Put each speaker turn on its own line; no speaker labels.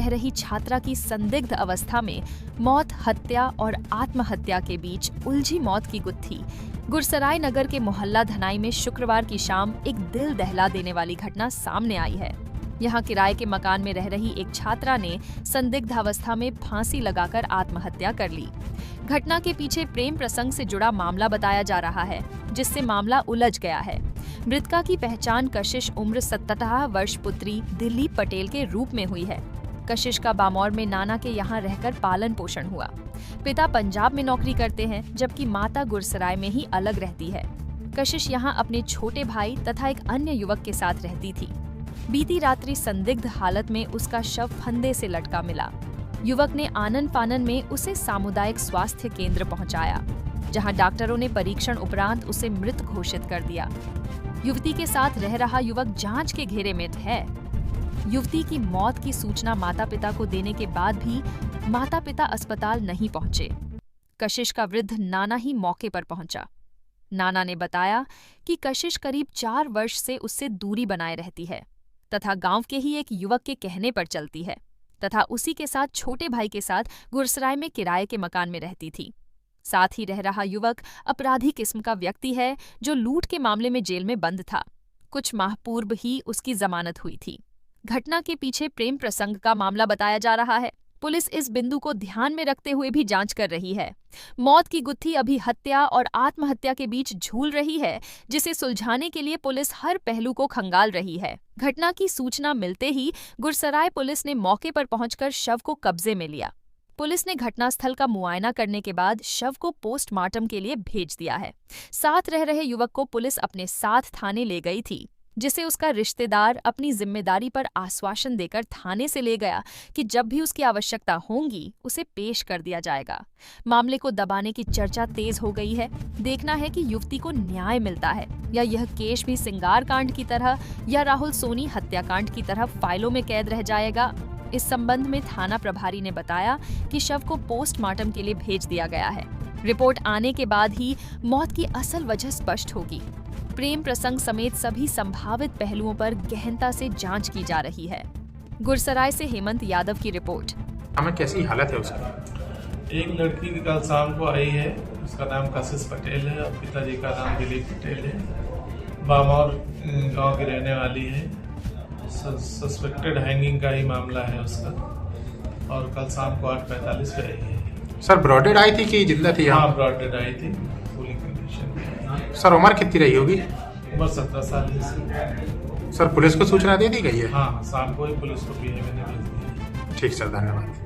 रह रही छात्रा की संदिग्ध अवस्था में मौत, हत्या और आत्महत्या के बीच उलझी मौत की गुत्थी गुरसराय नगर के मोहल्ला धनाई में शुक्रवार की शाम एक दिल दहला देने वाली घटना सामने आई है। यहाँ किराए के मकान में रह रही एक छात्रा ने संदिग्ध अवस्था में फांसी लगाकर आत्महत्या कर ली। घटना के पीछे प्रेम प्रसंग से जुड़ा मामला बताया जा रहा है, जिससे मामला उलझ गया है। मृतका की पहचान कशिश उम्र 17 वर्ष पुत्री दिलीप पटेल के रूप में हुई है। कशिश का बामौर में नाना के यहाँ रहकर पालन पोषण हुआ। पिता पंजाब में नौकरी करते हैं, जबकि माता गुरसराय में ही अलग रहती है। कशिश यहाँ अपने छोटे भाई तथा एक अन्य युवक के साथ रहती थी। बीती रात्रि संदिग्ध हालत में उसका शव फंदे से लटका मिला। युवक ने आनन फानन में उसे सामुदायिक स्वास्थ्य केंद्र पहुंचाया, जहां डॉक्टरों ने परीक्षण उपरांत उसे मृत घोषित कर दिया। युवती के साथ रह रहा युवक जांच के घेरे में है। युवती की मौत की सूचना माता-पिता को देने के बाद भी माता-पिता अस्पताल नहीं पहुंचे। कशिश का वृद्ध नाना ही मौके पर पहुंचा। नाना ने बताया कि कशिश करीब 4 वर्ष से उससे दूरी बनाए रहती है तथा गांव के ही एक युवक के कहने पर चलती है तथा उसी के साथ छोटे भाई के साथ गुरसराय में किराए के मकान में रहती थी। साथ ही रह रहा युवक अपराधी किस्म का व्यक्ति है, जो लूट के मामले में जेल में बंद था। कुछ माह पूर्व ही उसकी जमानत हुई थी। घटना के पीछे प्रेम प्रसंग का मामला बताया जा रहा है। पुलिस इस बिंदु को ध्यान में रखते हुए भी जांच कर रही है। मौत की गुत्थी अभी हत्या और आत्महत्या के बीच झूल रही है, जिसे सुलझाने के लिए पुलिस हर पहलू को खंगाल रही है। घटना की सूचना मिलते ही गुरसराय पुलिस ने मौके पर पहुंचकर शव को कब्जे में लिया। पुलिस ने घटनास्थल का मुआयना करने के बाद शव को पोस्टमार्टम के लिए भेज दिया है। साथ रह रहे युवक को पुलिस अपने साथ थाने ले गई थी, जिसे उसका रिश्तेदार अपनी जिम्मेदारी पर आश्वासन देकर थाने से ले गया कि जब भी उसकी आवश्यकता होगी उसे पेश कर दिया जाएगा। मामले को दबाने की चर्चा तेज हो गई है। देखना है कि युवती को न्याय मिलता है या यह केस भी सिंगार कांड की तरह या राहुल सोनी हत्याकांड की तरह फाइलों में कैद रह जाएगा। इस संबंध में थाना प्रभारी ने बताया कि शव को पोस्टमार्टम के लिए भेज दिया गया है। रिपोर्ट आने के बाद ही मौत की असल वजह स्पष्ट होगी। प्रेम प्रसंग समेत सभी संभावित पहलुओं पर गहनता से जांच की जा रही है। गुरसराय से हेमंत यादव की रिपोर्ट।
हमें कैसी हालत है उसकी?
एक लड़की कल शाम को आई है, उसका नाम कशिश पटेल है और पिताजी का नाम दिलीप पटेल है। बामौर गांव की रहने वाली है। सस्पेक्टेड हैंगिंग का ही मामला है उसका, और कल शाम को 8:45 पे आई है।
सर ब्रॉडेड आई थी कि जिंदा थी?
हाँ, ब्रॉडेड आई थी, पूरी कंडीशन में।
सर उम्र कितनी रही होगी?
उम्र 17 साल की।
सर पुलिस को सूचना दे दी गई है?
हाँ, शाम को ही पुलिस को पीने में भेज दी।
ठीक सर, धन्यवाद।